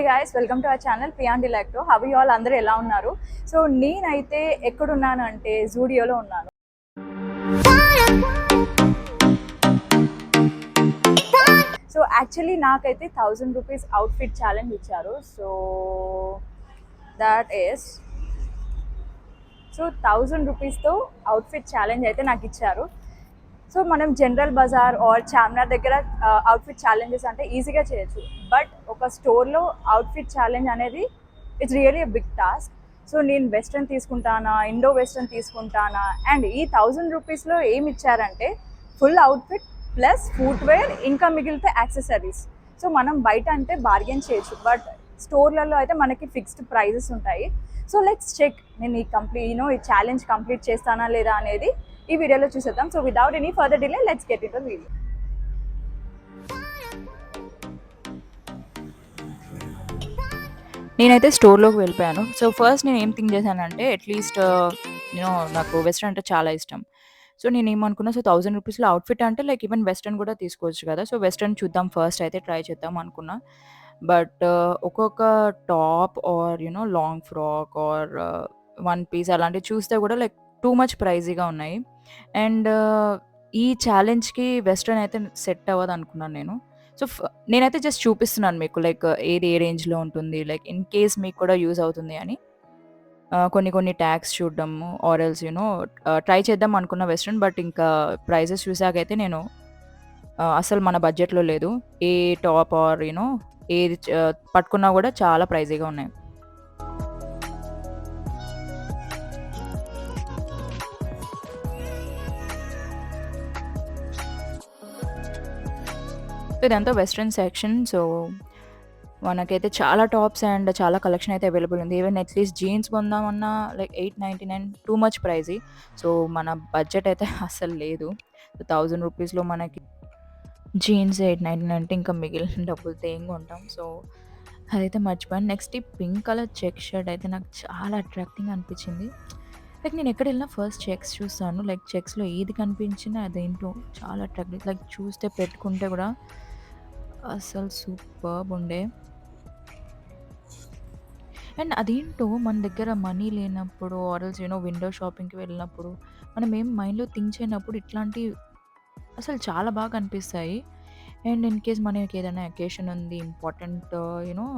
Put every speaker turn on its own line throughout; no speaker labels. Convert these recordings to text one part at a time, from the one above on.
Guys, welcome to our channel ప్రియాండి లైక్లో. How you all, అందరూ ఎలా ఉన్నారు? సో నేనైతే ఎక్కడున్నాను అంటే జూడియోలో ఉన్నాను. సో యాక్చువల్లీ నాకైతే 1000 రూపీస్ అవుట్ఫిట్ ఛాలెంజ్ ఇచ్చారు. సో దట్ ఈస్ 1000 రూపీస్తో అవుట్ఫిట్ ఛాలెంజ్ అయితే నాకు ఇచ్చారు. సో మనం జనరల్ బజార్ ఆర్ చార్మినార్ దగ్గర అవుట్ఫిట్ ఛాలెంజెస్ అంటే ఈజీగా చేయొచ్చు. బట్ ఒక స్టోర్లో అవుట్ఫిట్ ఛాలెంజ్ అనేది it's really a big task. So నేను వెస్ట్రన్ తీసుకుంటానా, ఇండో వెస్ట్రన్ తీసుకుంటానా, అండ్ ఈ 1000 రూపీస్లో ఏమి ఇచ్చారంటే ఫుల్ అవుట్ఫిట్ ప్లస్ ఫుట్వేర్, ఇంకా మిగిలితే యాక్సెసరీస్. సో మనం బయట అంటే బార్గెన్ చేయొచ్చు, బట్ స్టోర్లలో అయితే మనకి ఫిక్స్డ్ ప్రైజెస్ ఉంటాయి. సో లెట్స్ చెక్ నేను ఈ ఛాలెంజ్ కంప్లీట్ చేస్తానా లేదా అనేది ఈ వీడియోలో చూసేద్దాం. So without any further delay let's get in the video.
నేనైతే స్టోర్లోకి వెళ్ళిపోయాను. సో ఫస్ట్ నేను ఏం థింక్ చేశానంటే అట్లీస్ట్ నాకు వెస్ట్రన్ అంటే చాలా ఇష్టం. సో నేనేమనుకున్నా, సో 1000 రూపీస్లో అవుట్ఫిట్ అంటే లైక్ ఈవెన్ వెస్ట్రన్ కూడా తీసుకోవచ్చు కదా. సో వెస్ట్రన్ చూద్దాం, ఫస్ట్ అయితే ట్రై చేద్దాం అనుకున్నా. బట్ ఒక్కొక్క top or long frock or one piece అలాంటివి చూస్తే కూడా లైక్ టూ మచ్ ప్రైజీగా ఉన్నాయి. అండ్ ఈ ఛాలెంజ్కి వెస్ట్రన్ అయితే సెట్ అవ్వదు అనుకున్నాను నేను. సో నేనైతే జస్ట్ చూపిస్తున్నాను మీకు, లైక్ ఏది ఏ రేంజ్లో ఉంటుంది, లైక్ ఇన్ కేస్ మీకు కూడా యూజ్ అవుతుంది అని. కొన్ని ట్యాగ్స్ చూడడము ఆర్ ఎల్స్ ట్రై చేద్దాం అనుకున్న వెస్ట్రన్. బట్ ఇంకా ప్రైజెస్ చూసాకైతే నేను అసలు మన బడ్జెట్లో లేదు. ఏ టాప్ ఆర్ ఏది పట్టుకున్నా కూడా చాలా ప్రైజీగా ఉన్నాయి. ఇదంతా వెస్ట్రన్ సెక్షన్. సో మనకైతే చాలా టాప్స్ అండ్ చాలా కలెక్షన్ అయితే అవైలబుల్ ఉంది. ఈవెన్ అట్లీస్ట్ జీన్స్ కొందామన్నా like 899 too much pricey. So మన బడ్జెట్ అయితే అస్సలు లేదు. 1000 రూపీస్లో మనకి జీన్స్ 899 అంటే ఇంకా మిగిలిన డబ్బులతో ఏం కొంటాం. సో అదైతే మర్చిపోయాను. నెక్స్ట్ ఈ పింక్ కలర్ చెక్ షర్ట్ అయితే నాకు చాలా అట్రాక్టింగ్ అనిపించింది. లైక్ నేను ఎక్కడెళ్ళినా ఫస్ట్ చెక్స్ చూస్తాను. లైక్ చెక్స్లో ఏది కనిపించినా అదేంటో చాలా అట్రాక్టివ్, లైక్ చూస్తే పెట్టుకుంటే కూడా అసలు సూపర్బ్ ఉండే. అండ్ అదేంటో మన దగ్గర మనీ లేనప్పుడు ఆర్ఎల్స్ విండో షాపింగ్కి వెళ్ళినప్పుడు మనం ఏం మైండ్లో థింక్ చేయనప్పుడు ఇట్లాంటివి అసలు చాలా బాగా అనిపిస్తాయి. అండ్ ఇన్ కేస్ మనకి ఏదైనా అకేషన్ ఉంది, ఇంపార్టెంట్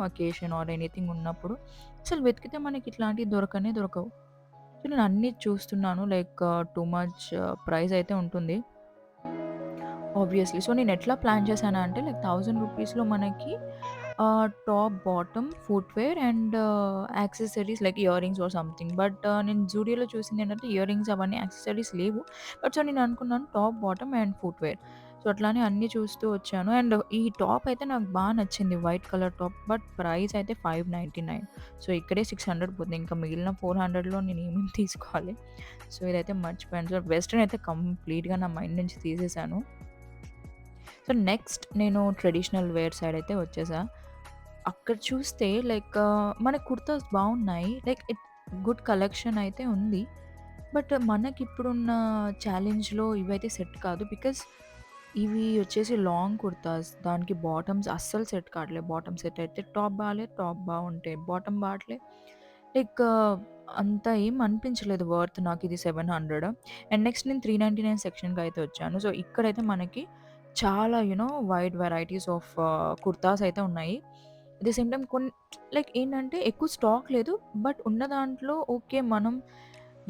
అకేషన్ ఆర్ ఎనీథింగ్ ఉన్నప్పుడు అసలు వెతికితే మనకి ఇట్లాంటివి దొరకవు. సో నేను అన్నీ చూస్తున్నాను, లైక్ టూ మచ్ ప్రైస్ అయితే ఉంటుంది ఆబ్వియస్లీ. సో నేను ఎట్లా ప్లాన్ చేశాను అంటే లైక్ 1000 రూపీస్లో మనకి top, bottom, footwear and accessories like ear rings or something. But నేను జూడియోలో చూసింది ఏంటంటే ఇయర్ రింగ్స్ అవన్నీ యాక్సెసరీస్ లేవు. బట్ సో నేను అనుకున్నాను top, bottom and footwear. So అట్లానే అన్నీ చూస్తూ వచ్చాను. అండ్ ఈ టాప్ అయితే నాకు బాగా నచ్చింది, white colour top. But price అయితే 599. సో ఇక్కడే 600 పోతుంది. ఇంకా మిగిలిన 400లో నేను ఏమేమి తీసుకోవాలి. సో ఇదైతే మర్చిపోయాను. సో వెస్ట్రన్ అయితే కంప్లీట్గా నా మైండ్ నుంచి తీసేసాను. సో నెక్స్ట్ నేను ట్రెడిషనల్ వేర్ సైడ్ అయితే వచ్చేసా. అక్కడ చూస్తే లైక్ మన కుర్తాస్ బాగున్నాయి, లైక్ గుడ్ కలెక్షన్ అయితే ఉంది. బట్ మనకిప్పుడున్న ఛాలెంజ్లో ఇవైతే సెట్ కాదు. బికాస్ ఇవి వచ్చేసి లాంగ్ కుర్తాస్, దానికి బాటమ్స్ అస్సలు సెట్ కావట్లేదు. బాటమ్ సెట్ అయితే టాప్ బాగాలేదు, టాప్ బాగుంటాయి బాటమ్ బాగట్లే. లైక్ అంత ఏం అనిపించలేదు వర్త్ నాకు ఇది 700. అండ్ నెక్స్ట్ నేను 399 సెక్షన్కి అయితే వచ్చాను. సో ఇక్కడైతే మనకి చాలా వైడ్ వెరైటీస్ ఆఫ్ కుర్తాస్ అయితే ఉన్నాయి. అట్ ది సేమ్ టైమ్ కొన్ని లైక్ ఏంటంటే ఎక్కువ స్టాక్ లేదు. బట్ ఉన్న దాంట్లో ఓకే, మనం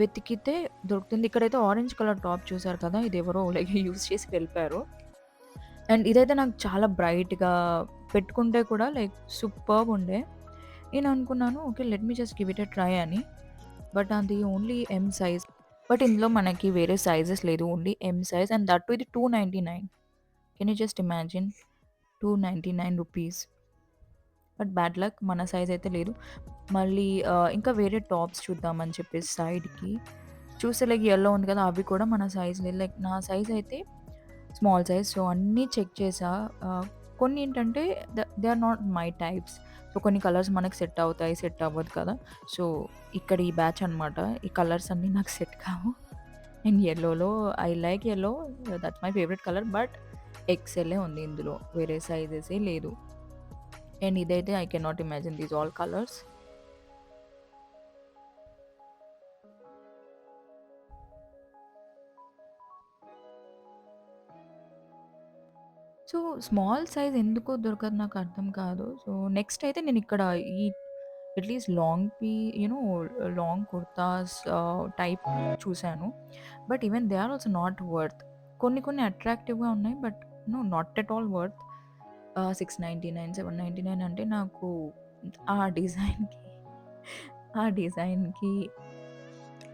వెతికితే దొరుకుతుంది. ఇక్కడైతే ఆరెంజ్ కలర్ టాప్ చూసారు కదా, ఇది ఎవరో లైక్ యూజ్ చేసి వెళ్ళిపోయారు. అండ్ ఇదైతే నాకు చాలా బ్రైట్గా పెట్టుకుంటే కూడా లైక్ సూపర్బ్ ఉండే. నేను అనుకున్నాను okay, let me just give it a try అని. బట్ అది ఓన్లీ ఎం సైజ్. బట్ ఇందులో మనకి వేరే సైజెస్ లేదు, only M size. And that to ఇది 299. Can you just imagine, 299 rupees. But bad luck, మన సైజ్ అయితే లేదు. మళ్ళీ ఇంకా వేరే టాప్స్ చూద్దామని చెప్పేసి సైడ్కి చూస్తే లైక్ యెల్లో ఉంది కదా, అవి కూడా మన సైజ్ లేదు. లైక్ నా సైజ్ అయితే స్మాల్ సైజ్. సో అన్నీ చెక్ చేసా. కొన్ని ఏంటంటే they are not my types. So కొన్ని కలర్స్ మనకి సెట్ అవుతాయి, సెట్ అవ్వదు కదా. సో ఇక్కడ ఈ బ్యాచ్ అనమాట, ఈ కలర్స్ అన్నీ నాకు సెట్ కావు. అండ్ యెల్లోలో I like yellow, that's my favourite colour. But ఎక్సెల్లే ఉంది ఇందులో, వేరే సైజెసే లేదు. అండ్ ఇదైతే I cannot imagine these all colours. So, small size ఎందుకో దొరకదు నాకర్థం కాదు. సో, నెక్స్ట్ అయితే నేనిక్కడ ఈ at least long long kurtas type చూసాను. But even they are also not worth. కొన్ని కొన్ని అట్రాక్టివ్‌గా ఉన్నాయి. But not at all worth. 699, 799 అంటే నాకు ఆ డిజైన్‌కి ఆ డిజైన్‌కి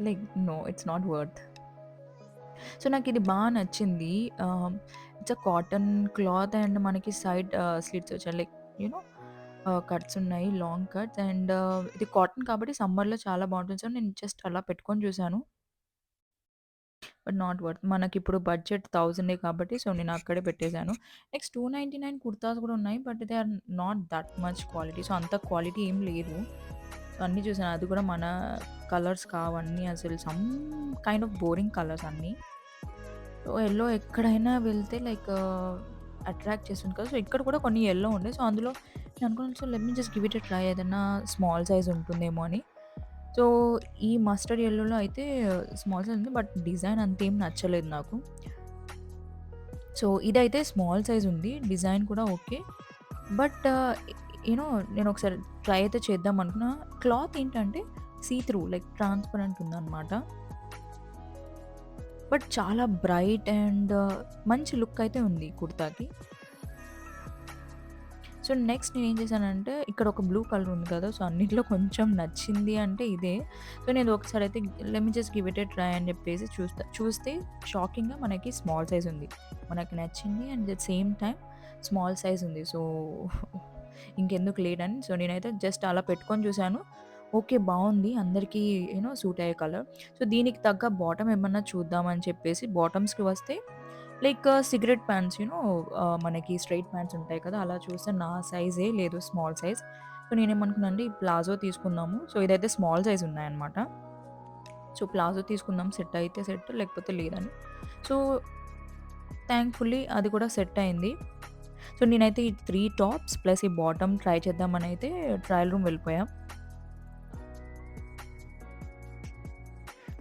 like no, it's not worth. So, నాకిది నచ్చింది. It's a cotton cloth and మనకి సైడ్ స్లిట్స్ వచ్చాయి. లైక్ యూ నో కట్స్ ఉన్నాయి. లాంగ్ కట్స్ అండ్ ఇది కాటన్ కాబట్టి సమ్మర్‌లో చాలా బావుంటుంది. సో, నేను జస్ట్ అలా పెట్టుకొని చూసాను. But not worth. మనకిప్పుడు బడ్జెట్ 1000 కాబట్టి సో, నేను అక్కడే పెట్టేసాను. నెక్స్ట్ 299 కుర్తాస్ కూడా ఉన్నాయి. But they are not that much quality. So, అంత క్వాలిటీ ఏం లేదు. సో, అన్నీ చూసాను. అది కూడా మన కలర్స్ కావన్నీ అసలు some kind of boring colours అన్నీ. సో, యెల్లో ఎక్కడైనా వెళ్తే లైక్ అట్రాక్ట్ చేస్తుంది కదా! సో, ఇక్కడ కూడా కొన్ని యెల్లో ఉండే. సో, అందులో నేను అనుకున్నాను so, let me just give it a try ఏదన్నా స్మాల్ సైజ్ ఉంటుందేమో అని. సో, ఈ మస్టర్డ్ యెల్లోలో అయితే స్మాల్ సైజ్ ఉంది. బట్ డిజైన్ అంతేం నచ్చలేదు నాకు. సో, ఇదైతే స్మాల్ సైజ్ ఉంది. డిజైన్ కూడా ఓకే. బట్ నేనొకసారి ట్రై అయితే చేద్దాం అనుకున్నా. క్లాత్ ఏంటంటే సీ త్రూ లైక్ ట్రాన్స్‌పరెంట్ ఉందనమాట. బట్ చాలా బ్రైట్ అండ్ మంచి లుక్ అయితే ఉంది కుర్తాకి. సో, నెక్స్ట్ నేనేం చేశానంటే ఇక్కడ ఒక బ్లూ కలర్ ఉంది కదా! సో, అన్నిట్లో కొంచెం నచ్చింది అంటే ఇదే. సో, నేను ఒకసారి అయితే let me just give it a try అని చెప్పేసి చూస్తే షాకింగ్‌గా మనకి స్మాల్ సైజ్ ఉంది. మనకి నచ్చింది and at same time small size ఉంది. సో, ఇంకెందుకు లేట్ అని సో, నేనైతే జస్ట్ అలా పెట్టుకొని చూసాను. ఓకే. బావుంది. అందరికీ సూట్ అయ్యే కలర్. సో, దీనికి తగ్గ బాటమ్ ఏమన్నా చూద్దాం అని చెప్పేసి బాటమ్స్‌కి వస్తే లైక్ సిగరెట్ ప్యాంట్స్ మనకి స్ట్రెయిట్ ప్యాంట్స్ ఉంటాయి కదా! అలా చూస్తే నా సైజే లేదు స్మాల్ సైజ్. సో, నేనేమనుకున్నానంటే ఈ ప్లాజో తీసుకుందాము. సో, ఇదైతే స్మాల్ సైజ్ ఉన్నాయన్నమాట. సో, ప్లాజో తీసుకుందాం సెట్ అయితే సెట్ లేకపోతే లేదని. సో, థాంక్‌ఫుల్లీ అది కూడా సెట్ అయింది. సో, నేనైతే ఈ 3 టాప్స్ ప్లస్ ఈ బాటమ్ ట్రై చేద్దామనైతే ట్రయల్ రూమ్ వెళ్ళిపోయాం.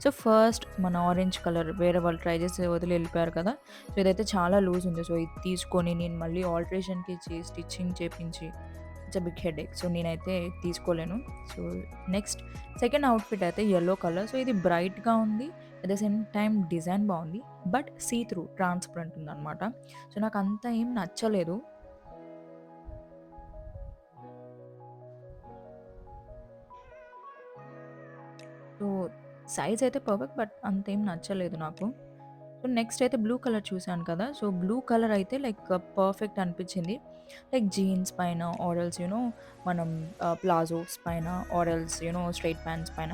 సో, ఫస్ట్ మన ఆరెంజ్ కలర్ వేరే వాళ్ళు ట్రై చేసి వదిలి ఎళ్ళిపోయారు కదా! సో, ఇదైతే చాలా లూజ్ ఉంది. సో, ఇది తీసుకొని నేను మళ్ళీ ఆల్టరేషన్‌కి స్టిచ్చింగ్ చేపించి it's a big headache. So, నేనైతే తీసుకోలేను. సో, నెక్స్ట్ సెకండ్ అవుట్‌ఫిట్ అయితే యెల్లో కలర్. సో, ఇది బ్రైట్‌గా ఉంది. At the same time design బావుంది. బట్ సీ త్రూ ట్రాన్స్‌పరెంట్ ఉందనమాట. సో, నాకంత ఏం నచ్చలేదు. సో, సైజ్ అయితే పర్ఫెక్ట్. బట్ అంతేం నచ్చలేదు నాకు. సో, నెక్స్ట్ అయితే బ్లూ కలర్ చూసాను కదా! సో, బ్లూ కలర్ అయితే లైక్ పర్ఫెక్ట్ అనిపించింది. లైక్ జీన్స్ పైన ఆర్ ఎల్స్ మనం ప్లాజోస్ పైన ఆర్ ఎల్స్ స్ట్రెయిట్ ప్యాంట్స్ పైన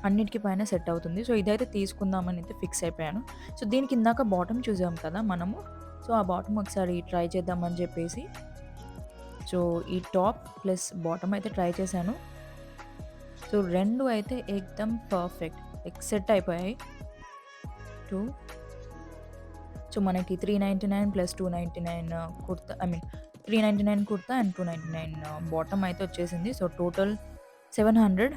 అన్నిటికి పైన సెట్ అవుతుంది. సో, ఇదైతే తీసుకుందామని అయితే ఫిక్స్ అయిపోయాను. సో, దీనికి ఇందాక బాటమ్ చూసాం కదా మనము. సో, ఆ బాటమ్ ఒకసారి ట్రై చేద్దామని చెప్పేసి సో, ఈ టాప్ ప్లస్ బాటమ్ అయితే ట్రై చేశాను. సో, 2 అయితే ఏకదం పర్ఫెక్ట్. లైక్ సెట్ అయిపోయాయి. 2 సో, మనకి 399 plus 299 kurta I mean 399 kurta and 299 bottom అయితే వచ్చేసింది. సో, టోటల్ 700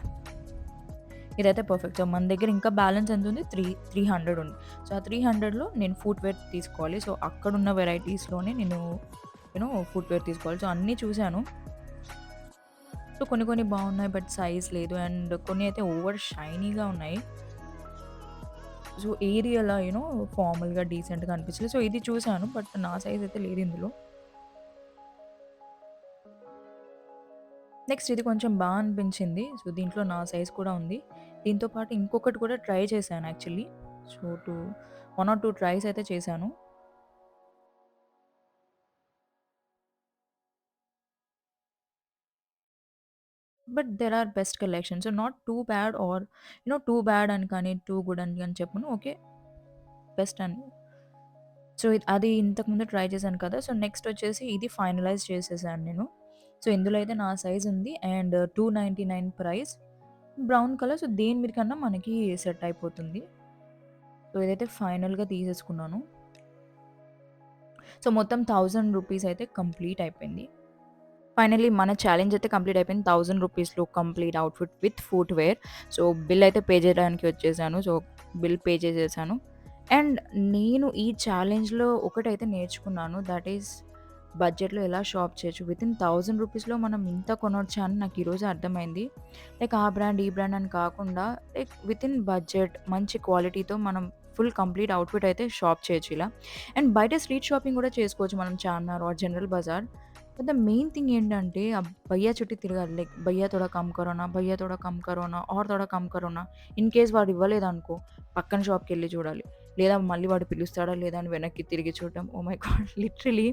ఇదైతే పర్ఫెక్ట్. సో, మన దగ్గర ఇంకా బ్యాలెన్స్ ఎంతుంది? 300 ఉంది. సో, ఆ 300లో నేను ఫుట్‌వేర్ తీసుకోవాలి. సో, అక్కడున్న వెరైటీస్‌లోనే నేను ఫుట్‌వేర్ తీసుకోవాలి. సో, అన్నీ చూసాను. సో, కొన్ని కొన్ని బావున్నాయి. బట్ సైజ్ లేదు. అండ్ కొన్ని అయితే ఓవర్ షైనీగా ఉన్నాయి. సో, ఏరియలా ఫార్మల్‌గా, డీసెంట్‌గా అనిపించలేదు. సో, ఇది చూసాను. బట్ నా సైజ్ అయితే లేదు ఇందులో. నెక్స్ట్ ఇది కొంచెం అనిపించింది. సో, దీంట్లో నా సైజ్ కూడా ఉంది. దీంతో పాటు ఇంకొకటి కూడా ట్రై చేశాను యాక్చువల్లీ. సో, 1 ఆర్ 2 ట్రైస్ అయితే చేశాను. But there are best collections. So, not too bad or too bad అని కానీ, టూ గుడ్ అని కానీ చెప్పను. ఓకే. బెస్ట్ అని. సో, అది ఇంతకుముందు ట్రై చేశాను కదా! సో, నెక్స్ట్ వచ్చేసి ఇది ఫైనలైజ్ చేసేసాను నేను. సో, ఇందులో అయితే నా సైజ్ ఉంది. And 299 price. Brown colour. So, దేని మీదకన్నా మనకి సెట్ అయిపోతుంది. సో, ఇదైతే ఫైనల్‌గా తీసేసుకున్నాను. సో, మొత్తం 1000 రూపీస్ అయితే కంప్లీట్ అయిపోయింది. ఫైనల్లీ మన ఛాలెంజ్ అయితే కంప్లీట్ అయిపోయింది. 1000 రూపీస్‌లో complete outfit with footwear. So, bill అయితే పే చేయడానికి వచ్చేసాను. సో, బిల్ పే చేసేసాను. అండ్ నేను ఈ ఛాలెంజ్‌లో ఒకటైతే నేర్చుకున్నాను. దట్ ఈస్ బడ్జెట్‌లో ఎలా షాప్ చేయొచ్చు. వితిన్ 1000 రూపీస్‌లో మనం ఇంత కొనొచ్చా అని నాకు ఈరోజే అర్థమైంది. లైక్ ఆ బ్రాండ్, ఈ బ్రాండ్ అని కాకుండా లైక్ వితిన్ బడ్జెట్ మంచి క్వాలిటీతో మనం ఫుల్ కంప్లీట్ అవుట్‌ఫిట్ అయితే షాప్ చేయొచ్చు ఇలా. అండ్ బయట స్ట్రీట్ షాపింగ్ కూడా చేసుకోవచ్చు మనం Charminar or General Bazaar. But the main thing ఏంటంటే ఆ భయ్యా చుట్టూ తిరగాలి. లైక్ భయ్యా తోడా కమ్ కరో నా, భయ్యా తోడా కమ్ కరో నా और थोड़ा कम करो ना. ఇన్ కేస్ వాడు ఇవ్వలేదనుకో పక్కన షాప్‌కెళ్ళి చూడాలి. లేదా మళ్ళీ వాడు పిలుస్తాడా లేదా అని వెనక్కి తిరిగి చూడటం. Oh my god! లిటరల్లీ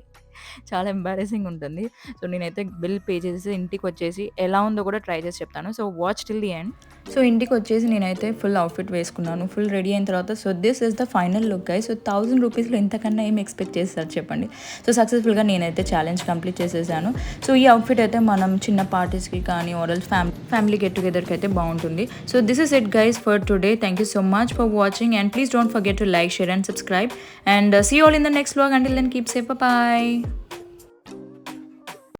చాలా ఎంబారసింగ్ ఉంటుంది. సో, నేనైతే బిల్ పే చేసేసి ఇంటికొచ్చేసి ఎలా ఉందో కూడా ట్రై చేసి చెప్తాను. So, watch till the end. So, ఇంటికొచ్చేసి నేనైతే ఫుల్ అవుట్‌ఫిట్ వేసుకున్నాను. ఫుల్ రెడీ అయిన తర్వాత so, this is the final look guys. So, 1000 రూపీస్‌లో ఇంతకన్నా ఏం ఎక్స్‌పెక్ట్ చేస్తారు చెప్పండి. సో, సక్సెస్‌ఫుల్‌గా నేనైతే ఛాలెంజ్ కంప్లీట్ చేసేసాను. సో, ఈ అవుట్‌ఫిట్ అయితే మనం చిన్న పార్టీస్‌కి కానీ ఆర్ ఎల్స్ ఫ్యామిలీ గెట్ టుగెదర్‌కి అయితే బాగుంటుంది. So, this is it guys for today. Thank you so much for watching and please don't forget to like, share and subscribe. And see you all in the next vlog. Until then, keep safe. Bye bye.